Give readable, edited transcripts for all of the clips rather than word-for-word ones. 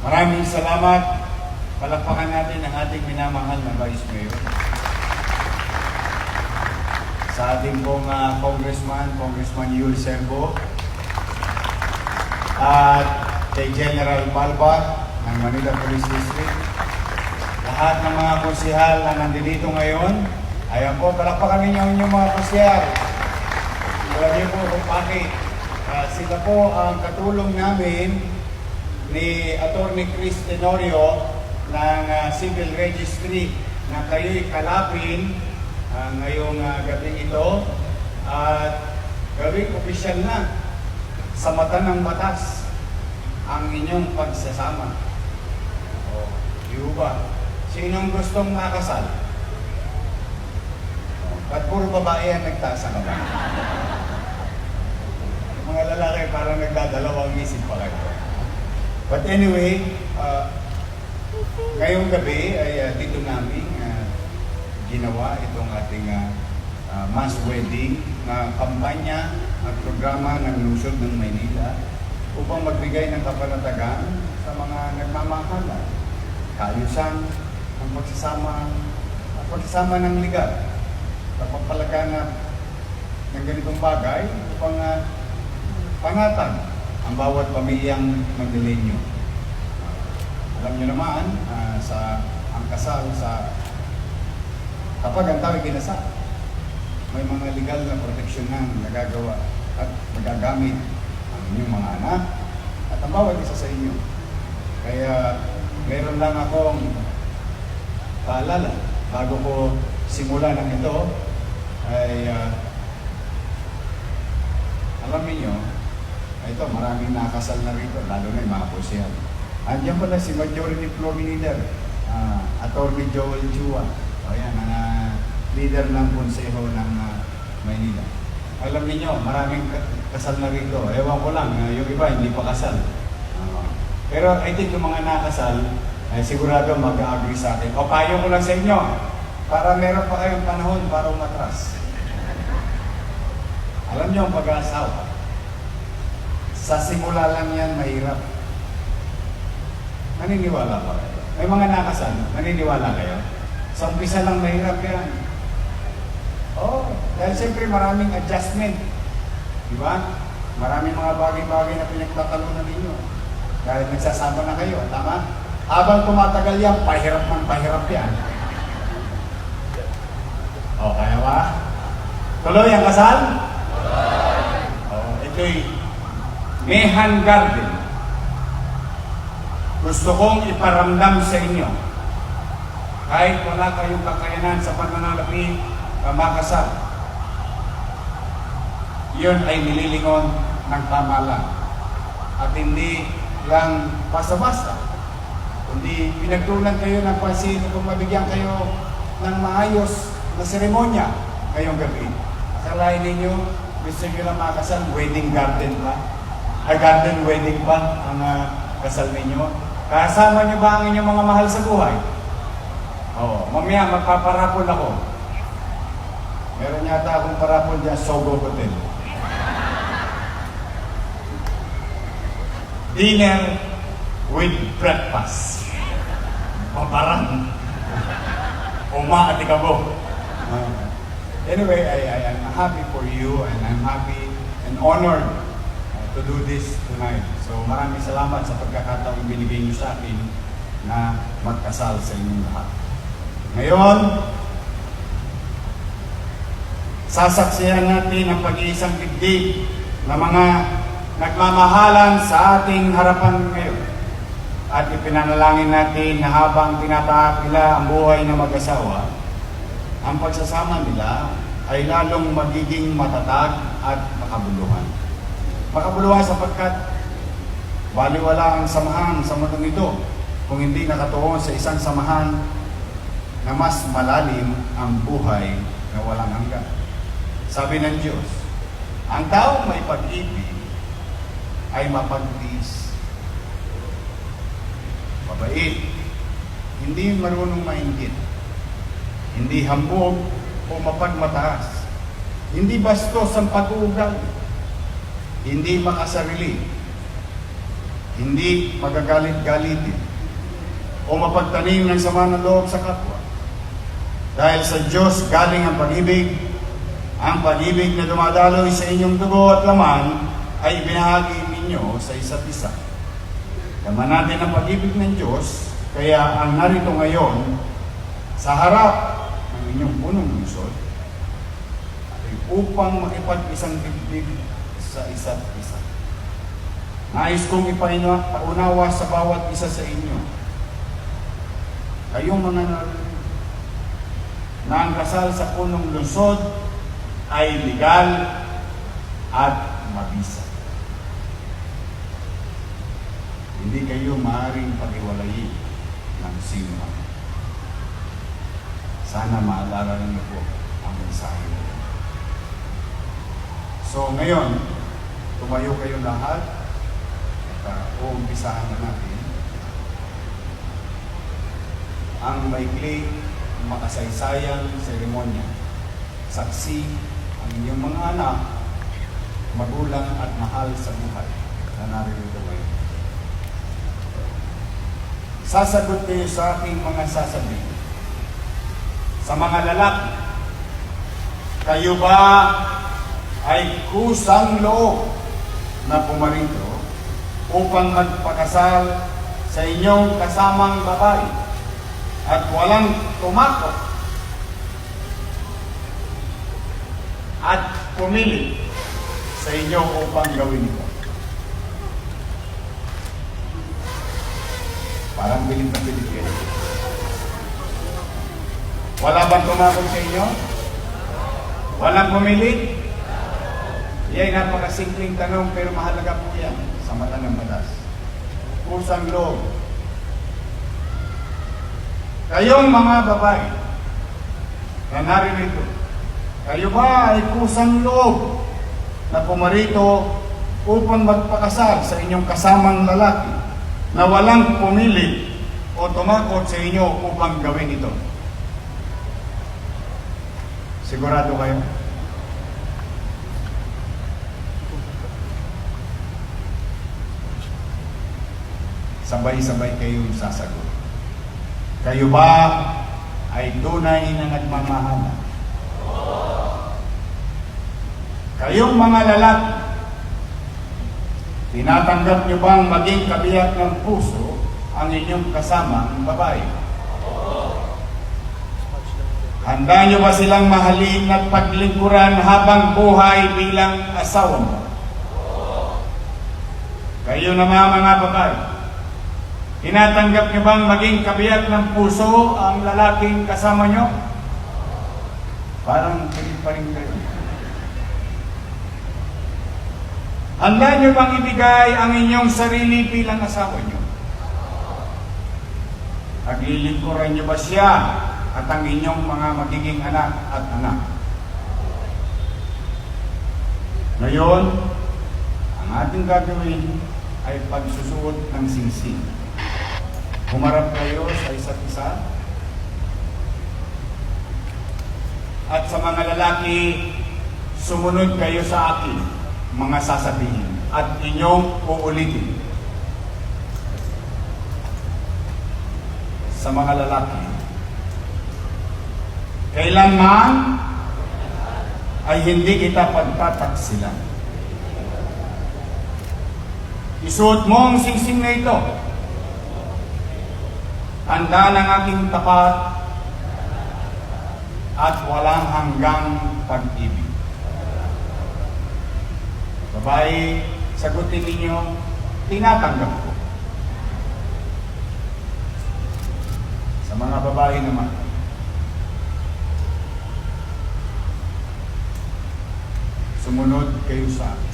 Maraming salamat. Palakpakan natin ang ating minamahal na Vice Mayor. Sa ating pong Congressman Yul Serbo. At kay General Balba ng Manila Police District. Lahat ng mga konsehal na nandito ngayon. Ayan po, palakpakan ninyo ang inyong mga konsehal. Alam niyo po kung bakit. Sila po ang katulong namin ni Atty. Chris Tenorio ng Civil Registry na kayo'y kalapin ngayong gabing ito at gawing opisyal na sa mata ng batas ang inyong pagsasama. Di ba? Sinong gustong makasal? Ba't puro babae ang nagtaas ang kamay? Mga lalaki parang nagdadalawang isip pa kayo. But anyway, ngayong gabi ay dito namin ginawa itong ating mass wedding na kampanya at programa ng lungsod ng Maynila upang magbigay ng kapanatagan sa mga nagmamahalan, kaayusan, ang pagsasama ng ligat, pagpapalaganap ng ganitong bagay upang panatag ang bawat pamilyang Magdalenyo. Alam niyo naman, ang kasal kapag ang tao kinasal, may mga legal na proteksyon na nagagawa at magagamit ang inyong mga anak at ang bawat isa sa inyo. Kaya meron lang akong paalala bago ko simulan ng ito ay alam niyo, ito maraming nakasal na rito, lalo na yung mga konsehal. Andiyan pala si Majority Floor Leader, Atty. Joel Chua. Ayan, leader ng konseho ng Maynila. Alam niyo, maraming kasal na rito. Ewan ko lang, yung iba hindi pa kasal. Pero I think yung mga nakasal, ay sigurado mag-agree sa akin. O payo ko lang sa inyo, para meron pa kayong panahon para umatras. Alam niyo ang pag-aasawa, sa simula lang yan mahirap. Naniniwala ba kayo? May mga nakasal, naniniwala kayo? Sa umpisa lang mahirap yan. Dahil siyempre maraming adjustment. Diba? Maraming mga bagay-bagay na pinagtatalunan ninyo. Dahil nagsasama na kayo, tama? Habang tumatagal yan, pahirap man pahirap yan. Kaya ba? Tuloy ang kasal? Ito'y Mehan Garden. Gusto kong iparamdam sa inyo, kahit wala kayong kakayanan sa pananalapi makasal, yun ay nililingon ng tama lang. At hindi lang basta-basta, kundi pinagtulan kayo ng pansin kung mabigyan kayo ng maayos na seremonya ngayong gabi. Akalain ninyo, gusto nyo lang makasal, wedding garden pa? Garden wedding pa ang kasal ninyo? Kasama nyo ba ang inyong mga mahal sa buhay? Mamaya magpaparapol ako. Meron yata akong parapol dyan, Sogo Hotel. Dinner with breakfast. Paparang. Uma at ikabo. Anyway, I'm happy for you and I'm happy and honored to do this tonight. So maraming salamat sa pagkakataong binigay niyo sa akin na magkasal sa inyong lahat. Ngayon, sasaksihan natin ang pag-iisang digdig na mga nagmamahalan sa ating harapan ngayon. At ipinanalangin natin na habang tinatahak nila ang buhay ng mag-asawa, ang pagsasama nila ay lalong magiging matatag at makabuluhan. Makabuluhan sapagkat baliwala ang samahan sa mundong ito kung hindi nakatuon sa isang samahan na mas malalim ang buhay na walang hanggan. Sabi ng Diyos, ang taong may pag-ibig ay mapagtiis, mabait, hindi marunong mainggit, hindi hambog o mapagmataas, hindi bastos ang pag-uugali, hindi makasarili, hindi magagalit-galitin o mapagtanim ng sama ng loob sa kapwa. Dahil sa Diyos galing ang pag-ibig na dumadaloy sa inyong dugo at laman ay ibinahagi ninyo sa isa't isa. Laman natin ang pag-ibig ng Diyos, kaya ang narito ngayon sa harap ng inyong punong lungsod ay upang makipag-isang dibdib sa isa't isa. Nais kong ipaunawa sa bawat isa sa inyo, kayong mga narinig, na ang kasal sa punong lungsod ay legal at mabisa. Hindi kayo maaaring pag-iwalayin ng sino man. Sana maalala niyo po ang mensahe na ito. So ngayon, tumayo kayo lahat at uumpisahan na natin ang maikling makasaysayang seremonya. Saksi ang inyong mga anak, magulang at mahal sa buhay na narito ngayon. Sasagot kayo sa aking mga sasabihin. Sa mga lalaki, kayo ba ay kusang loob na pumarito upang magpakasal sa inyong kasamang babae at walang tumakot at pumili sa inyo upang gawin ito? Parang bilib na bilib kayo. Wala bang tumakot sa inyo? Walang pumili? Yan, napakasimpleng tanong pero mahalaga po yan sa mata ng batas. Kusang loob. Kayong mga babae na naririto, kayo ba ay kusang loob na pumarito upang magpakasal sa inyong kasamang lalaki na walang pumili o tumakot sa inyo upang gawin ito? Sigurado kayo? Sabay-sabay kayong sasagot. Kayo ba ay tunay na nagmamahalan? Kayong mga lalaki, tinatanggap niyo bang maging kabiyak ng puso ang inyong kasamang babae? Handa niyo ba silang mahalin at paglingkuran habang buhay bilang asawa mo? Kayo naman mga babae, tinatanggap niyo bang maging kabiyak ng puso ang lalaking kasama niyo? Parang pilit pa rin kayo. Handa niyo bang ibigay ang inyong sarili bilang asawa niyo? Paglilingkuran niyo ba siya at ang inyong mga magiging anak at anak? Ngayon, ang ating gagawin ay pagsusuot ng singsing. Humarap kayo sa isa't isa. At sa mga lalaki, sumunod kayo sa akin, mga sasabihin, at inyong uulitin. Sa mga lalaki, kailanman ay hindi kita pagtataksilan. Isuot mo ang singsing na ito. Tanda ng aking tapat at walang hanggang pag-ibig. Babae, sagutin ninyo, tinatanggap ko. Sa mga babae naman, sumunod kayo sa akin.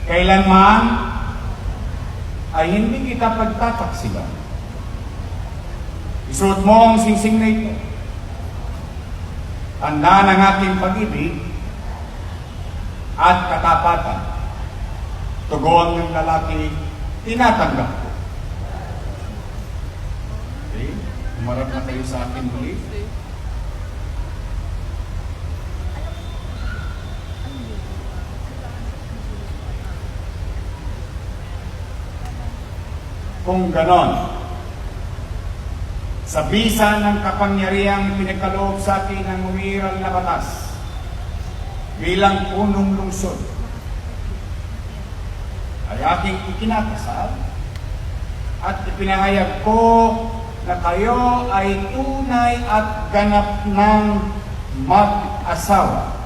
Kailanman ay hindi kita pagtataksilan. Isuot mo ang singsing na ito. Tanda ng aking pag-ibig at katapatan. Tugon ng lalaki, tinatanggap ko. Okay? Umarap na kayo sa akin muli. kung ganon. Sa bisa ng kapangyarihang pinagkaloob sa akin ng umiiral na batas bilang punong lungsod, ay aking ikinakasal at ipinahayag ko na kayo ay tunay at ganap ng mag-asawa.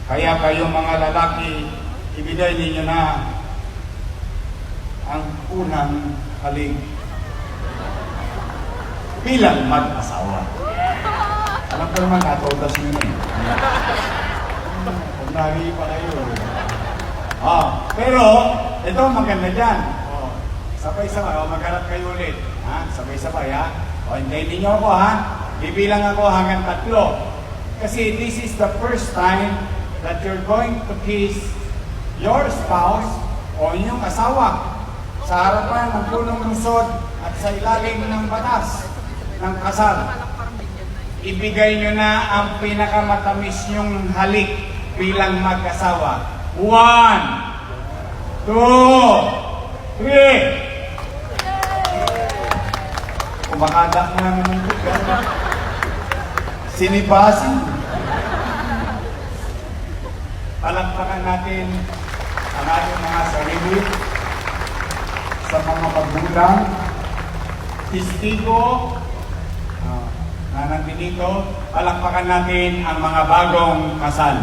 Kaya kayo mga lalaki, ibigay ninyo na ang unang halik bilang mag-asawa. Alam ko naman, natodas nyo na eh. Kung nari pa kayo. Pero, ito maganda dyan. Sabay-sabay, magharap kayo ulit. Sabay-sabay, hintayin ninyo ako, Bibilang ako hanggang 3. Kasi this is the first time that you're going to kiss your spouse o inyong asawa sa harapan ng punong lungsod at sa ilalim ng batas ng kasal. Ibigay nyo na ang pinakamatamis nyong halik bilang mag-asawa. 1, 2, 3. Kumakadak na naman ito. Sinibasin. Palakpakan natin ang ating mga sarili sa mga magulang, testigo na nandito. Palakpakan natin ang mga bagong kasal.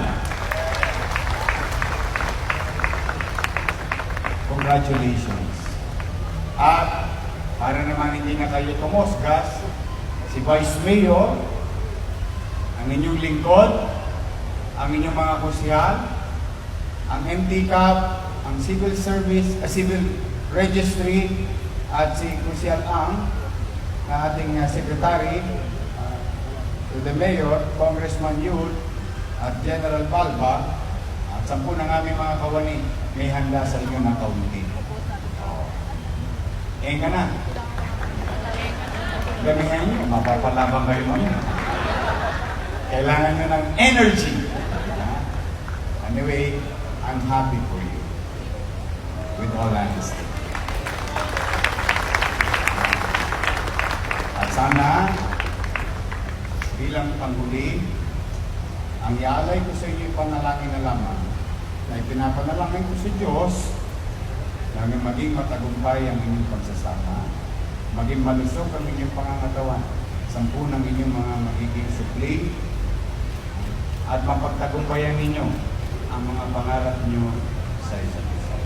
Congratulations. At para naman hindi na kayo tumusgas, si Vice Mayor, ang inyong lingkod, ang inyong mga kusyal, ang MTCAP, ang Civil Service, Civil Registry, at si Kusyal Ang, na ating Secretary, to the Mayor, Congressman Yul, at General Balba, at 10 ng aming mga kawani, may handa sa inyo na kaunti. Ka na. Gamihan nyo, mapapalabang kayo mamaya. Kailangan nyo ng energy. Anyway, I'm happy for you. With all honesty. At sana, bilang panghuli, ang ialay ko sa inyo yung panalangin na lamang na ipinapanalangin ko sa Diyos na maging matagumpay ang inyong pagsasama, maging malusog ang inyong pangangatawan, 10 ng inyong mga magiging supli, at mapagtagumpayan ninyo ang mga pangarap nyo sa isa't isa.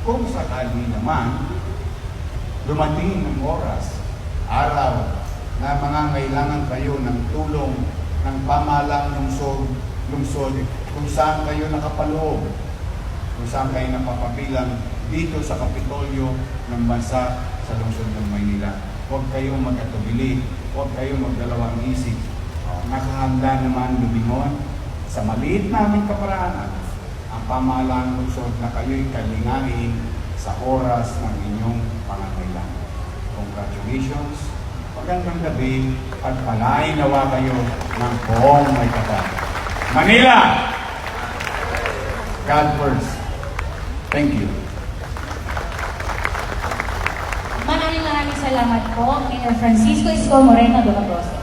Kung sakali naman, dumating ng oras, araw, na mangangailangan kayo ng tulong ng pamahalang lungsod, kung saan kayo nakapaloob, kung saan kayo napapabilang dito sa Kapitolyo ng bansa sa lungsod ng Maynila. Huwag kayong mag-atubili, huwag kayong magdalawang isip. Nakahanda naman lumingon sa maliit naming kaparaanan ang pamahalaan lungsod na kayo'y kalingain sa oras ng inyong pangangailangan. Congratulations, magandang gabi, at palain nawa kayo ng buong may kapal. Manila! God first. Thank you. Maraming salamat po, Mayor Francisco Isko Moreno de la Rosa.